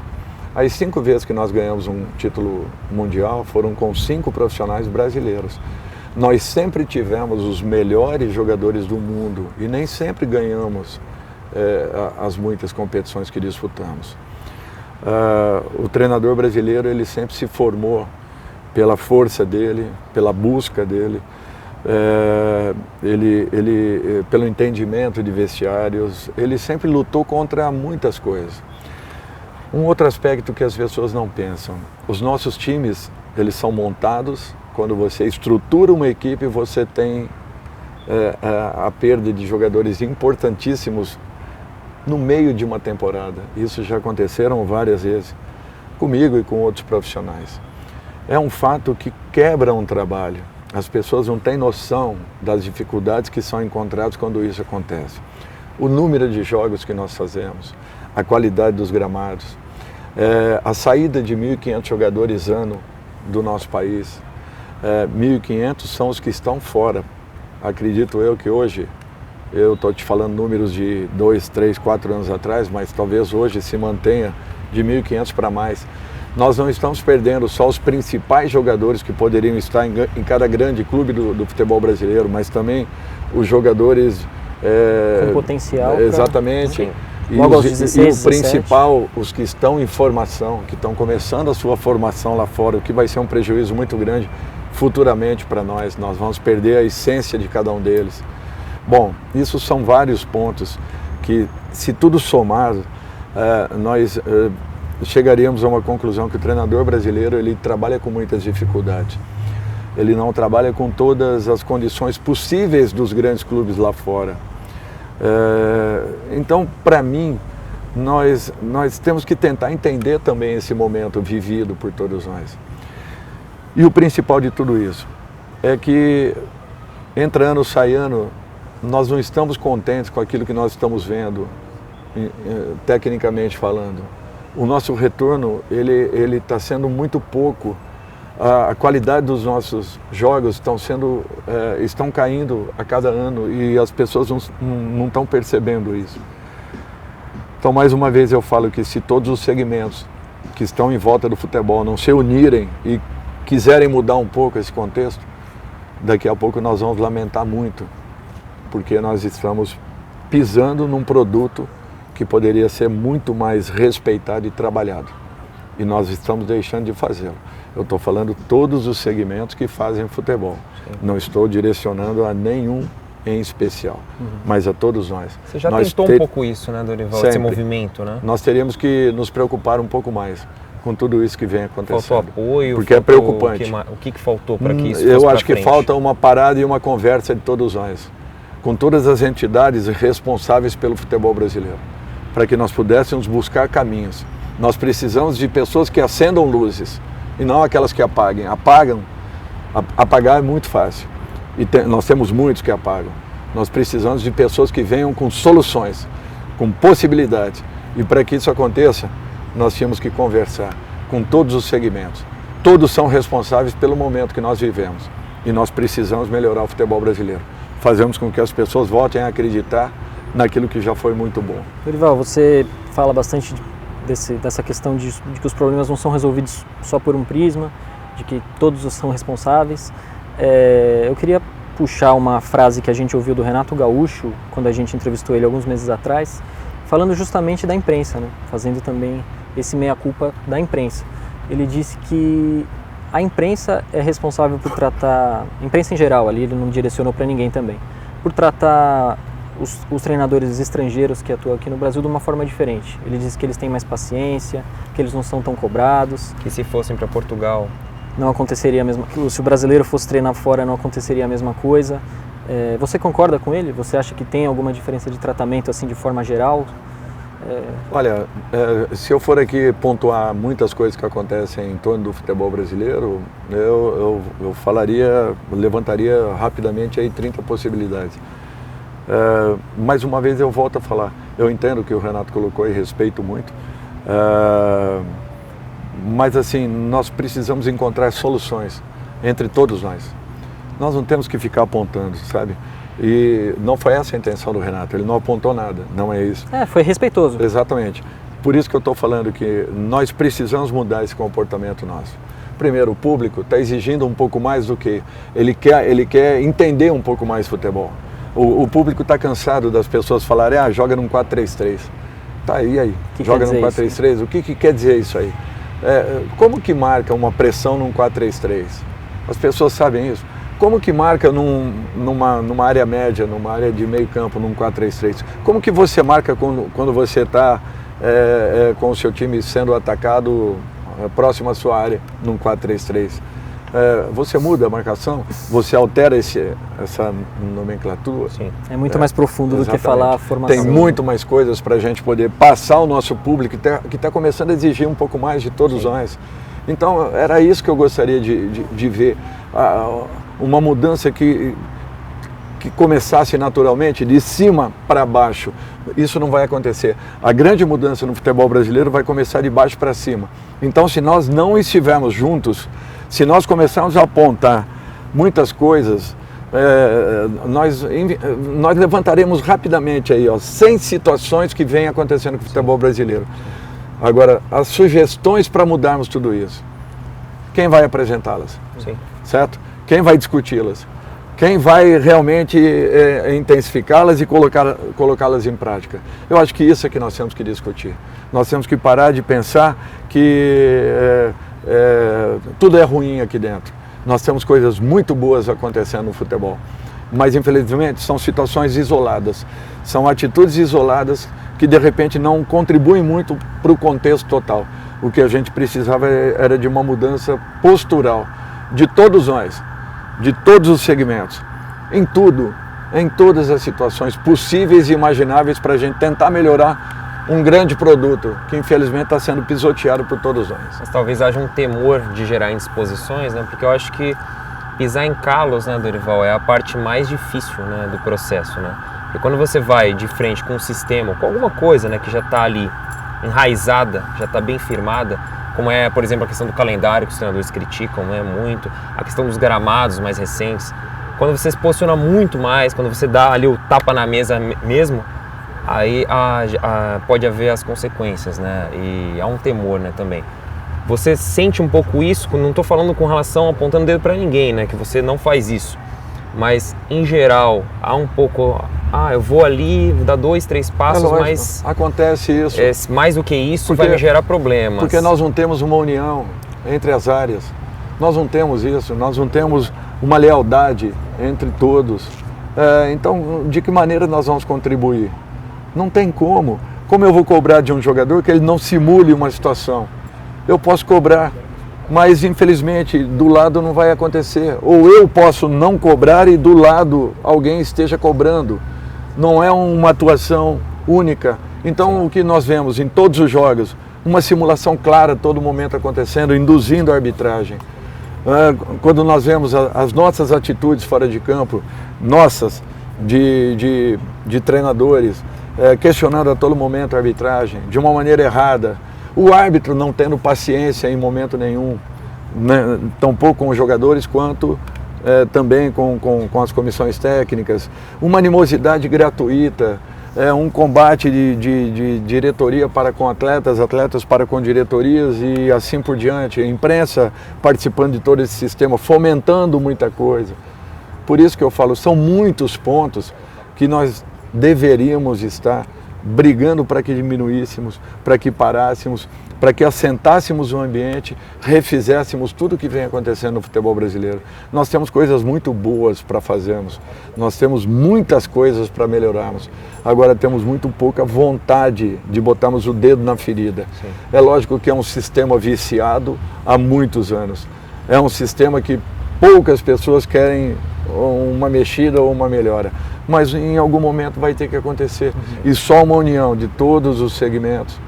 B: As 5 vezes que nós ganhamos um título mundial foram com 5 profissionais brasileiros. Nós sempre tivemos os melhores jogadores do mundo e nem sempre ganhamos as muitas competições que disputamos. O treinador brasileiro, ele sempre se formou pela força dele, pela busca dele, pelo entendimento de vestiários, ele sempre lutou contra muitas coisas. Um outro aspecto que as pessoas não pensam, os nossos times, eles são montados, quando você estrutura uma equipe, você tem a perda de jogadores importantíssimos no meio de uma temporada. Isso já aconteceram várias vezes, comigo e com outros profissionais. É um fato que quebra um trabalho. As pessoas não têm noção das dificuldades que são encontradas quando isso acontece. O número de jogos que nós fazemos, a qualidade dos gramados, a saída de 1.500 jogadores ano do nosso país. 1.500 são os que estão fora. Acredito eu que hoje, eu estou te falando números de 2, 3, 4 anos atrás, mas talvez hoje se mantenha de 1.500 para mais. Nós não estamos perdendo só os principais jogadores que poderiam estar em cada grande clube do futebol brasileiro, mas também os jogadores...
A: com potencial.
B: Exatamente.
A: Logo aos 16,
B: e o principal, os que estão em formação, que estão começando a sua formação lá fora, o que vai ser um prejuízo muito grande futuramente para nós. Nós vamos perder a essência de cada um deles. Bom, isso são vários pontos que, se tudo somado, nós chegaríamos a uma conclusão que o treinador brasileiro, ele trabalha com muitas dificuldades. Ele não trabalha com todas as condições possíveis dos grandes clubes lá fora. Então, para mim, nós temos que tentar entender também esse momento vivido por todos nós. E o principal de tudo isso é que, entra ano, sai ano, nós não estamos contentes com aquilo que nós estamos vendo, tecnicamente falando. O nosso retorno, ele está sendo muito pouco. A qualidade dos nossos jogos estão caindo a cada ano e as pessoas não estão percebendo isso. Então, mais uma vez eu falo que se todos os segmentos que estão em volta do futebol não se unirem e quiserem mudar um pouco esse contexto, daqui a pouco nós vamos lamentar muito, porque nós estamos pisando num produto que poderia ser muito mais respeitado e trabalhado. E nós estamos deixando de fazê-lo. Eu estou falando todos os segmentos que fazem futebol. Sim. Não estou direcionando a nenhum em especial, mas a todos nós.
C: Você já tentou um pouco isso, né, Dorival?
B: Sempre.
C: Esse movimento, né?
B: Nós teríamos que nos preocupar um pouco mais com tudo isso que vem acontecendo.
C: Faltou apoio?
B: Porque é preocupante.
C: O que faltou para que isso fosse
B: Eu acho
C: pra
B: que
C: frente?
B: falta uma parada e uma conversa de todos nós, com todas as entidades responsáveis pelo futebol brasileiro, para que nós pudéssemos buscar caminhos. Nós precisamos de pessoas que acendam luzes e não aquelas que apaguem. Apagar é muito fácil e nós temos muitos que apagam. Nós precisamos de pessoas que venham com soluções, com possibilidades. E para que isso aconteça, nós tínhamos que conversar com todos os segmentos. Todos são responsáveis pelo momento que nós vivemos e nós precisamos melhorar o futebol brasileiro. Fazemos com que as pessoas voltem a acreditar naquilo que já foi muito bom.
A: Dorival, você fala bastante dessa questão de que os problemas não são resolvidos só por um prisma, de que todos são responsáveis. Eu queria puxar uma frase que a gente ouviu do Renato Gaúcho, quando a gente entrevistou ele alguns meses atrás, falando justamente da imprensa, né? Fazendo também esse meia-culpa da imprensa. Ele disse que a imprensa é responsável por tratar, a imprensa em geral, ali ele não direcionou para ninguém também, por tratar os treinadores estrangeiros que atuam aqui no Brasil de uma forma diferente. Ele diz que eles têm mais paciência, que eles não são tão cobrados.
C: Que se fossem para Portugal
A: não aconteceria a mesma coisa. Se o brasileiro fosse treinar fora, não aconteceria a mesma coisa. Você concorda com ele? Você acha que tem alguma diferença de tratamento assim de forma geral?
B: Olha, se eu for aqui pontuar muitas coisas que acontecem em torno do futebol brasileiro, eu levantaria rapidamente aí 30 possibilidades. Mais uma vez eu volto a falar, eu entendo o que o Renato colocou e respeito muito, mas assim, nós precisamos encontrar soluções entre todos nós. Nós não temos que ficar apontando, sabe? E não foi essa a intenção do Renato, ele não apontou nada, não é isso.
A: Foi respeitoso.
B: Exatamente. Por isso que eu estou falando que nós precisamos mudar esse comportamento nosso. Primeiro, o público está exigindo um pouco mais do que ele quer entender um pouco mais futebol. O público está cansado das pessoas falarem, joga num 4-3-3. Tá, e aí? Joga num 4-3-3? O que quer dizer isso aí? Como que marca uma pressão num 4-3-3? As pessoas sabem isso. Como que marca numa área média, numa área de meio campo, num 4-3-3? Como que você marca quando você está com o seu time sendo atacado próximo à sua área, num 4-3-3? Você muda a marcação, você altera essa nomenclatura.
A: Sim. É muito mais profundo do que falar a formação.
B: Tem muito mais coisas para a gente poder passar ao nosso público que está começando a exigir um pouco mais de todos nós. Então, era isso que eu gostaria de ver. Uma mudança que começasse naturalmente, de cima para baixo. Isso não vai acontecer. A grande mudança no futebol brasileiro vai começar de baixo para cima. Então, se nós não estivermos juntos, se nós começarmos a apontar muitas coisas, nós levantaremos rapidamente aí, 100 situações que vêm acontecendo com o futebol brasileiro. Agora, as sugestões para mudarmos tudo isso, quem vai apresentá-las?
C: Sim.
B: Certo? Quem vai discuti-las? Quem vai realmente intensificá-las e colocá-las em prática? Eu acho que isso é que nós temos que discutir. Nós temos que parar de pensar que tudo é ruim aqui dentro. Nós temos coisas muito boas acontecendo no futebol, mas infelizmente são situações isoladas, são atitudes isoladas que de repente não contribuem muito para o contexto total. O que a gente precisava era de uma mudança postural de todos nós, de todos os segmentos, em tudo, em todas as situações possíveis e imagináveis para a gente tentar melhorar um grande produto que infelizmente está sendo pisoteado por todos nós.
C: Mas talvez haja um temor de gerar indisposições, né? Porque eu acho que pisar em calos, né, Dorival, é a parte mais difícil, né, do processo, né? Porque quando você vai de frente com um sistema, com alguma coisa, né, que já está ali enraizada, já está bem firmada, como é, por exemplo, a questão do calendário, que os treinadores criticam, né, muito, a questão dos gramados mais recentes, quando você se posiciona muito mais, quando você dá ali o tapa na mesa mesmo, aí pode haver as consequências, né, e há um temor, né, também. Você sente um pouco isso, não estou falando com relação apontando o dedo para ninguém, né, que você não faz isso, mas em geral há um pouco, eu vou ali, vou dar 2, 3 passos,
B: lógico,
C: mas
B: acontece isso.
C: Mais do que isso vai me gerar problemas.
B: Porque nós não temos uma união entre as áreas, nós não temos isso, nós não temos uma lealdade entre todos. Então, de que maneira nós vamos contribuir? Não tem como. Como eu vou cobrar de um jogador que ele não simule uma situação? Eu posso cobrar, mas infelizmente do lado não vai acontecer. Ou eu posso não cobrar e do lado alguém esteja cobrando. Não é uma atuação única. Então o que nós vemos em todos os jogos, uma simulação clara a todo momento acontecendo, induzindo a arbitragem. Quando nós vemos as nossas atitudes fora de campo, nossas, de treinadores, questionando a todo momento a arbitragem, de uma maneira errada, o árbitro não tendo paciência em momento nenhum, né, tampouco com os jogadores quanto também com as comissões técnicas, uma animosidade gratuita, um combate de diretoria para com atletas, atletas para com diretorias e assim por diante, a imprensa participando de todo esse sistema, fomentando muita coisa. Por isso que eu falo, são muitos pontos que nós deveríamos estar brigando para que diminuíssemos, para que parássemos, para que assentássemos o ambiente, refizéssemos tudo o que vem acontecendo no futebol brasileiro. Nós temos coisas muito boas para fazermos, nós temos muitas coisas para melhorarmos, agora temos muito pouca vontade de botarmos o dedo na ferida. Sim. É lógico que é um sistema viciado há muitos anos, é um sistema que poucas pessoas querem uma mexida ou uma melhora, mas em algum momento vai ter que acontecer. E só uma união de todos os segmentos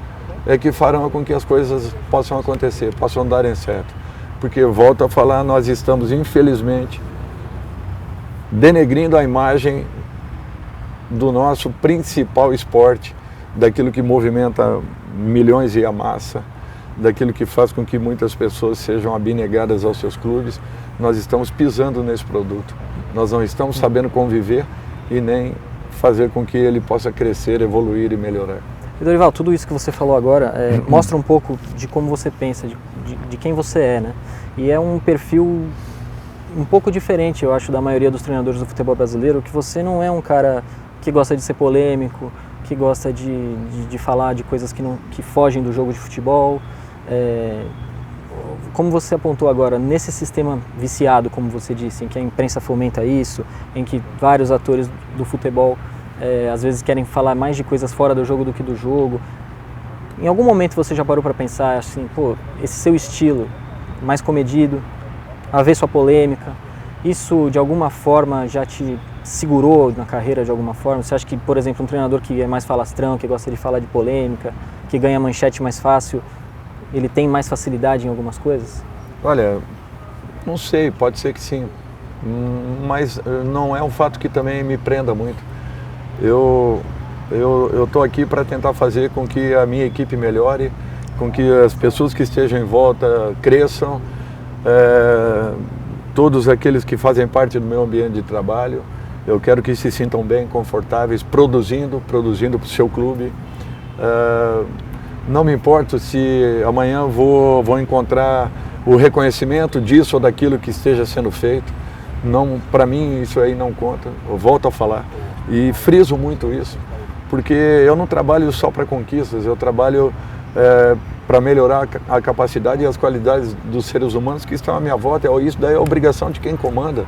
B: é que farão com que as coisas possam acontecer, possam darem certo. Porque, volto a falar, nós estamos, infelizmente, denegrindo a imagem do nosso principal esporte, daquilo que movimenta milhões e a massa, daquilo que faz com que muitas pessoas sejam abnegadas aos seus clubes. Nós estamos pisando nesse produto. Nós não estamos sabendo conviver e nem fazer com que ele possa crescer, evoluir e melhorar.
A: E Dorival, tudo isso que você falou agora mostra um pouco de como você pensa, de quem você é, né? E é um perfil um pouco diferente, eu acho, da maioria dos treinadores do futebol brasileiro, que você não é um cara que gosta de ser polêmico, que gosta de falar de coisas que fogem do jogo de futebol. Como você apontou agora, nesse sistema viciado, como você disse, em que a imprensa fomenta isso, em que vários atores do futebol às vezes querem falar mais de coisas fora do jogo do que do jogo, em algum momento você já parou para pensar assim, pô, esse seu estilo mais comedido, avesso à polêmica, isso de alguma forma já te segurou na carreira de alguma forma? Você acha que, por exemplo, um treinador que é mais falastrão, que gosta de falar de polêmica, que ganha manchete mais fácil, ele tem mais facilidade em algumas coisas?
B: Olha, não sei, pode ser que sim, mas não é um fato que também me prenda muito. Eu estou aqui para tentar fazer com que a minha equipe melhore, com que as pessoas que estejam em volta cresçam, todos aqueles que fazem parte do meu ambiente de trabalho, eu quero que se sintam bem, confortáveis, produzindo para o seu clube. Não me importo se amanhã vou encontrar o reconhecimento disso ou daquilo que esteja sendo feito. Não, para mim isso aí não conta, eu volto a falar e friso muito isso, porque eu não trabalho só para conquistas, eu trabalho para melhorar a capacidade e as qualidades dos seres humanos que estão à minha volta. Isso daí é a obrigação de quem comanda.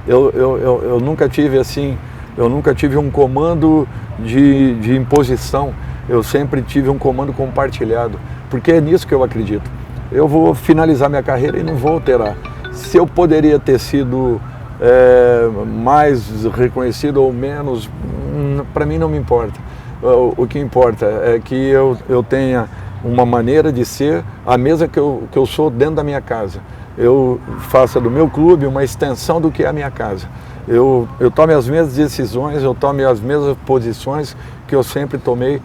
B: Eu nunca tive assim, eu nunca tive um comando de imposição, eu sempre tive um comando compartilhado, porque é nisso que eu acredito. Eu vou finalizar minha carreira e não vou alterar. Se eu poderia ter sido mais reconhecido ou menos, para mim não me importa. O que importa é que eu tenha uma maneira de ser a mesma que eu sou dentro da minha casa. eu faça do meu clube uma extensão do que é a minha casa. Eu tomo as mesmas decisões, eu tomo as mesmas posições que eu sempre tomei,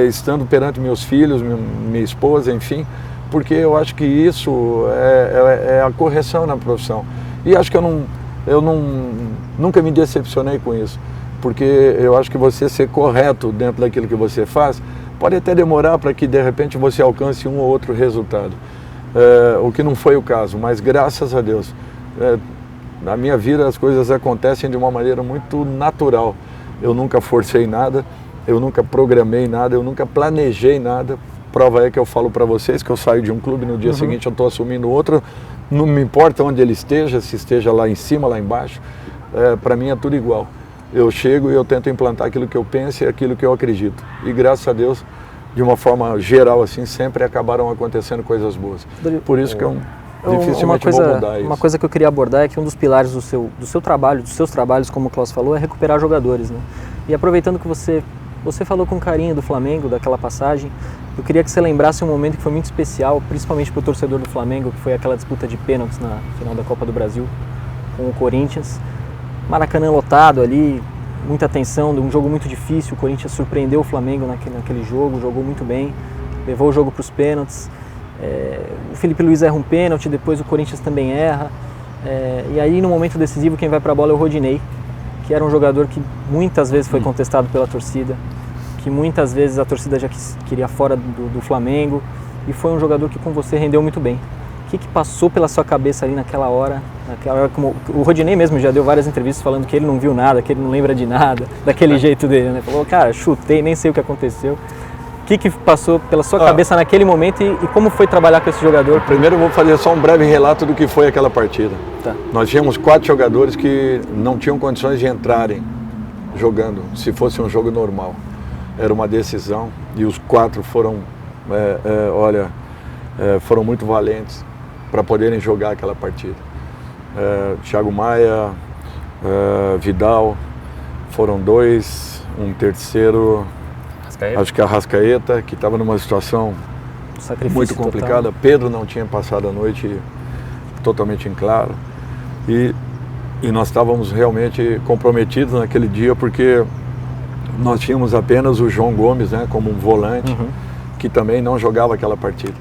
B: estando perante meus filhos, minha esposa, enfim, porque eu acho que isso é a correção na profissão. E acho que nunca me decepcionei com isso, porque eu acho que você ser correto dentro daquilo que você faz, pode até demorar para que de repente você alcance um ou outro resultado. O que não foi o caso, mas graças a Deus, na minha vida as coisas acontecem de uma maneira muito natural. Eu nunca forcei nada, eu nunca programei nada, eu nunca planejei nada. Prova é que eu falo para vocês que eu saio de um clube, no dia seguinte eu estou assumindo outro, não me importa onde ele esteja, se esteja lá em cima, lá embaixo, para mim é tudo igual. Eu chego e eu tento implantar aquilo que eu penso e aquilo que eu acredito. E graças a Deus, de uma forma geral assim, sempre acabaram acontecendo coisas boas. Por isso que eu dificilmente vou mudar isso.
A: Uma coisa que eu queria abordar é que um dos pilares do seu trabalho, dos seus trabalhos, como o Klaus falou, é recuperar jogadores, né? E aproveitando que você falou com carinho do Flamengo, daquela passagem, eu queria que você lembrasse um momento que foi muito especial, principalmente para o torcedor do Flamengo, que foi aquela disputa de pênaltis na final da Copa do Brasil com o Corinthians. Maracanã lotado ali, muita tensão, um jogo muito difícil, o Corinthians surpreendeu o Flamengo naquele jogo, jogou muito bem, levou o jogo para os pênaltis. O Felipe Luiz erra um pênalti, depois o Corinthians também erra, e aí no momento decisivo quem vai para a bola é o Rodinei, que era um jogador que muitas vezes foi contestado pela torcida, que muitas vezes a torcida já queria fora do Flamengo, e foi um jogador que com você rendeu muito bem. O que passou pela sua cabeça ali naquela hora, como o Rodinei mesmo já deu várias entrevistas falando que ele não viu nada, que ele não lembra de nada, daquele jeito dele, né? Falou, cara, chutei, nem sei o que aconteceu. O que passou pela sua cabeça naquele momento e como foi trabalhar com esse jogador?
B: Primeiro eu vou fazer só um breve relato do que foi aquela partida.
A: Tá.
B: Nós tínhamos 4 jogadores que não tinham condições de entrarem jogando, se fosse um jogo normal. Era uma decisão e os 4 foram, foram muito valentes para poderem jogar aquela partida. Thiago Maia, Vidal, foram 2, um terceiro... Acho que a Arrascaeta, que estava numa situação muito complicada.
A: Total.
B: Pedro não tinha passado a noite totalmente em claro. E nós estávamos realmente comprometidos naquele dia, porque nós tínhamos apenas o João Gomes, né, como um volante, que também não jogava aquela partida.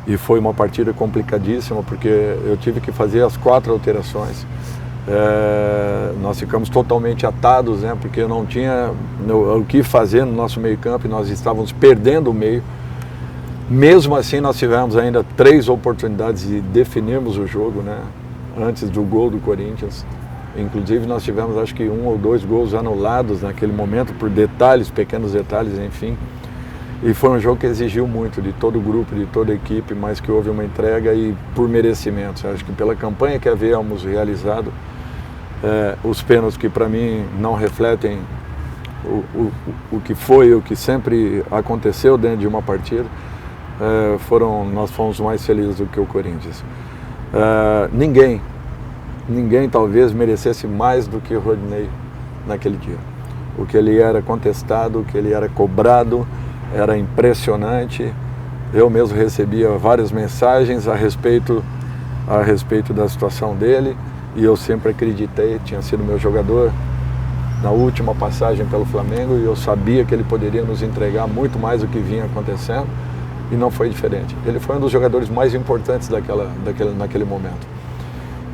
B: E foi uma partida complicadíssima, porque eu tive que fazer as 4 alterações. Nós ficamos totalmente atados, né, porque não tinha o que fazer no nosso meio campo e nós estávamos perdendo o meio. Mesmo assim nós tivemos ainda 3 oportunidades de definirmos o jogo, né, antes do gol do Corinthians. Inclusive nós tivemos acho que 1 ou 2 gols anulados naquele momento por detalhes, pequenos detalhes, enfim. E foi um jogo que exigiu muito de todo o grupo, de toda a equipe, mas que houve uma entrega e por merecimento. Acho que pela campanha que havíamos realizado, os pênaltis que para mim não refletem o que foi, o que sempre aconteceu dentro de uma partida, nós fomos mais felizes do que o Corinthians. Ninguém talvez merecesse mais do que o Rodinei naquele dia. O que ele era contestado, o que ele era cobrado, era impressionante. Eu mesmo recebia várias mensagens a respeito da situação dele. E eu sempre acreditei, tinha sido meu jogador na última passagem pelo Flamengo e eu sabia que ele poderia nos entregar muito mais do que vinha acontecendo e não foi diferente. Ele foi um dos jogadores mais importantes naquele momento.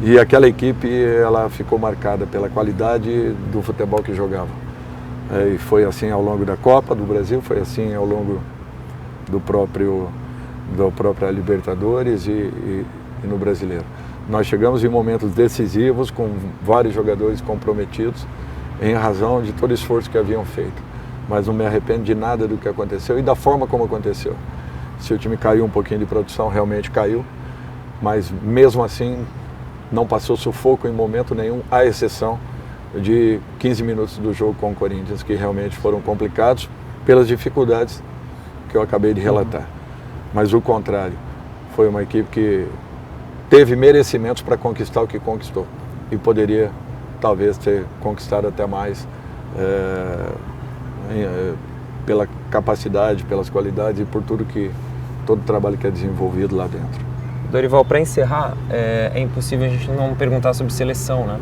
B: E aquela equipe, ela ficou marcada pela qualidade do futebol que jogava. E foi assim ao longo da Copa do Brasil, foi assim ao longo da própria Libertadores e no Brasileiro. Nós chegamos em momentos decisivos com vários jogadores comprometidos em razão de todo o esforço que haviam feito. Mas não me arrependo de nada do que aconteceu e da forma como aconteceu. Se o time caiu um pouquinho de produção, realmente caiu, mas mesmo assim não passou sufoco em momento nenhum, à exceção de 15 minutos do jogo com o Corinthians, que realmente foram complicados pelas dificuldades que eu acabei de relatar. Mas o contrário, foi uma equipe que teve merecimentos para conquistar o que conquistou e poderia talvez ter conquistado até mais pela capacidade, pelas qualidades e por todo o trabalho que é desenvolvido lá dentro.
C: Dorival, para encerrar, é impossível a gente não perguntar sobre seleção, né?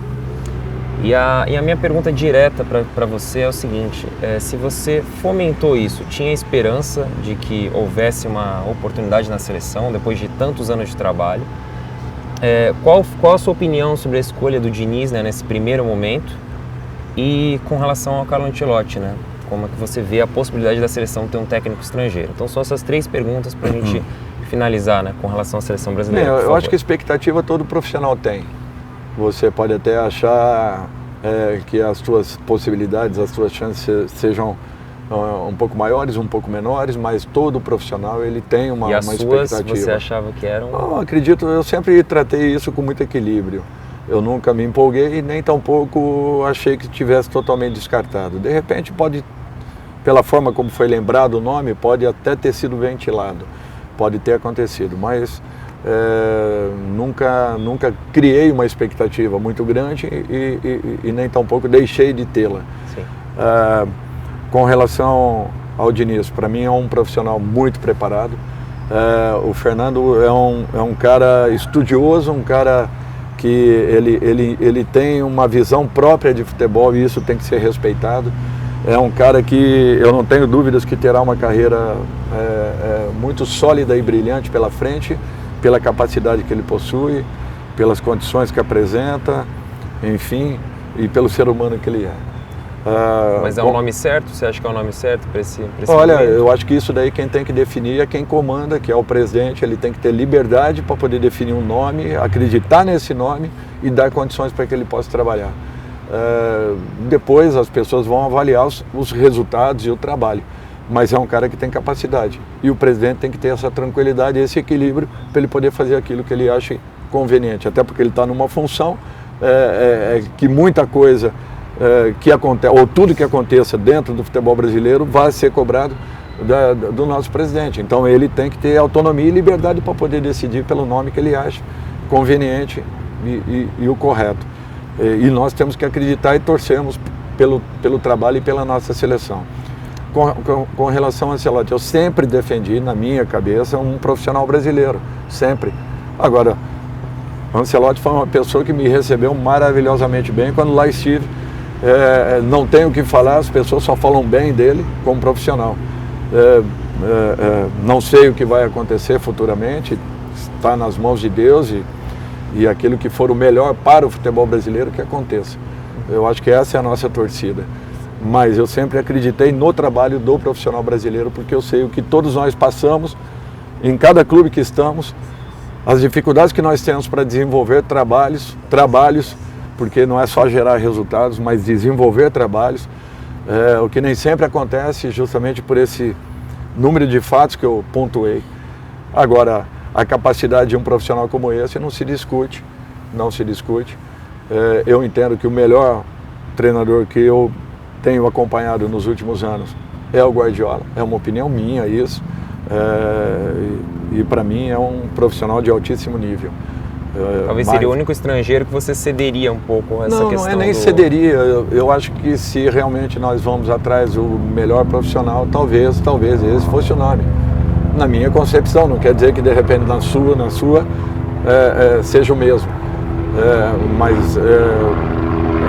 C: E a minha pergunta direta para você é o seguinte, se você fomentou isso, tinha esperança de que houvesse uma oportunidade na seleção depois de tantos anos de trabalho, qual a sua opinião sobre a escolha do Diniz, né, nesse primeiro momento, e com relação ao Carlo Ancelotti, né? Como é que você vê a possibilidade da seleção ter um técnico estrangeiro? Então são essas 3 perguntas para a gente finalizar, né, com relação à seleção brasileira.
B: Eu acho que a expectativa todo profissional tem. Você pode até achar que as suas possibilidades, as suas chances sejam um pouco maiores, um pouco menores, mas todo profissional ele tem uma expectativa.
C: E as suas, você achava que eram?
B: Eu acredito, eu sempre tratei isso com muito equilíbrio. Eu nunca me empolguei e nem tampouco achei que estivesse totalmente descartado. De repente pode, pela forma como foi lembrado o nome, pode até ter sido ventilado, pode ter acontecido, mas nunca criei uma expectativa muito grande e nem tampouco deixei de tê-la. Com relação ao Diniz, para mim é um profissional muito preparado. O Fernando é um cara estudioso, um cara que ele tem uma visão própria de futebol e isso tem que ser respeitado. É um cara que eu não tenho dúvidas que terá uma carreira muito sólida e brilhante pela frente, pela capacidade que ele possui, pelas condições que apresenta, enfim, e pelo ser humano que ele é.
C: Mas é o nome certo? Você acha que é o nome certo para esse
B: Olha,
C: momento?
B: eu acho que isso daí quem tem que definir é quem comanda, que é o presidente. Ele tem que ter liberdade para poder definir um nome, acreditar nesse nome e dar condições para que ele possa trabalhar. Depois as pessoas vão avaliar os resultados e o trabalho, mas é um cara que tem capacidade e o presidente tem que ter essa tranquilidade, esse equilíbrio para ele poder fazer aquilo que ele acha conveniente, até porque ele está numa função que muita coisa que acontece, ou tudo que aconteça dentro do futebol brasileiro vai ser cobrado do nosso presidente. Então ele tem que ter autonomia e liberdade para poder decidir pelo nome que ele acha conveniente e o correto. E nós temos que acreditar e torcermos pelo trabalho e pela nossa seleção. Com relação a Ancelotti, eu sempre defendi na minha cabeça um profissional brasileiro, sempre. Agora, Ancelotti foi uma pessoa que me recebeu maravilhosamente bem quando lá estive. Não tenho o que falar, as pessoas só falam bem dele como profissional. Não sei o que vai acontecer futuramente, está nas mãos de Deus e aquilo que for o melhor para o futebol brasileiro que aconteça. Eu acho que essa é a nossa torcida. Mas eu sempre acreditei no trabalho do profissional brasileiro, porque eu sei o que todos nós passamos em cada clube que estamos, as dificuldades que nós temos para desenvolver trabalhos, porque não é só gerar resultados, mas desenvolver trabalhos, o que nem sempre acontece justamente por esse número de fatos que eu pontuei. Agora, a capacidade de um profissional como esse não se discute. Eu entendo que o melhor treinador que eu tenho acompanhado nos últimos anos é o Guardiola, é uma opinião minha isso, e para mim é um profissional de altíssimo nível.
C: Talvez seria o único estrangeiro que você cederia um pouco essa questão.
B: Não é nem cederia, eu acho que se realmente nós vamos atrás do melhor profissional, talvez esse fosse o nome. Na minha concepção, não quer dizer que de repente na sua seja o mesmo, mas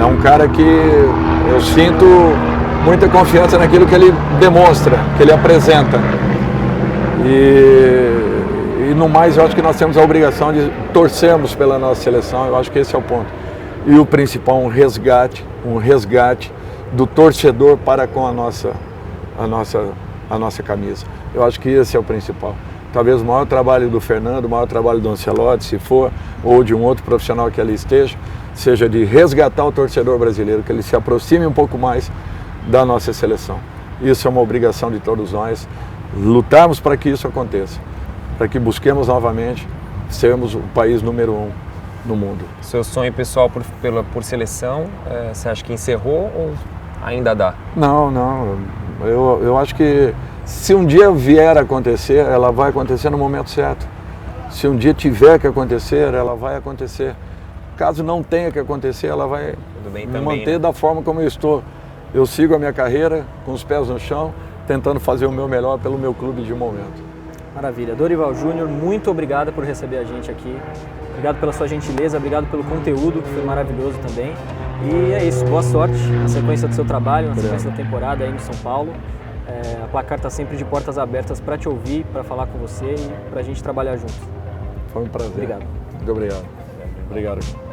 B: é um cara que eu sinto muita confiança naquilo que ele demonstra, que ele apresenta. E no mais, eu acho que nós temos a obrigação de torcermos pela nossa seleção, eu acho que esse é o ponto. E o principal, um resgate do torcedor para com a nossa camisa. Eu acho que esse é o principal. Talvez o maior trabalho do Fernando, o maior trabalho do Ancelotti, se for, ou de um outro profissional que ali esteja, seja de resgatar o torcedor brasileiro, que ele se aproxime um pouco mais da nossa seleção. Isso é uma obrigação de todos nós, lutarmos para que isso aconteça, para que busquemos novamente sermos o país número 1 no mundo.
C: Seu sonho pessoal por seleção, você acha que encerrou ou ainda dá?
B: Não, eu acho que se um dia vier a acontecer, ela vai acontecer no momento certo. Se um dia tiver que acontecer, ela vai acontecer. Caso não tenha que acontecer, ela vai me manter da forma como eu estou. Eu sigo a minha carreira com os pés no chão, tentando fazer o meu melhor pelo meu clube de momento.
A: Maravilha. Dorival Júnior, muito obrigado por receber a gente aqui. Obrigado pela sua gentileza, obrigado pelo conteúdo, que foi maravilhoso também. E é isso, boa sorte na sequência do seu trabalho, na sequência da temporada aí no São Paulo. A Placar está sempre de portas abertas para te ouvir, para falar com você e para a gente trabalhar junto.
B: Foi um prazer.
A: Obrigado.
B: Muito obrigado. Obrigado.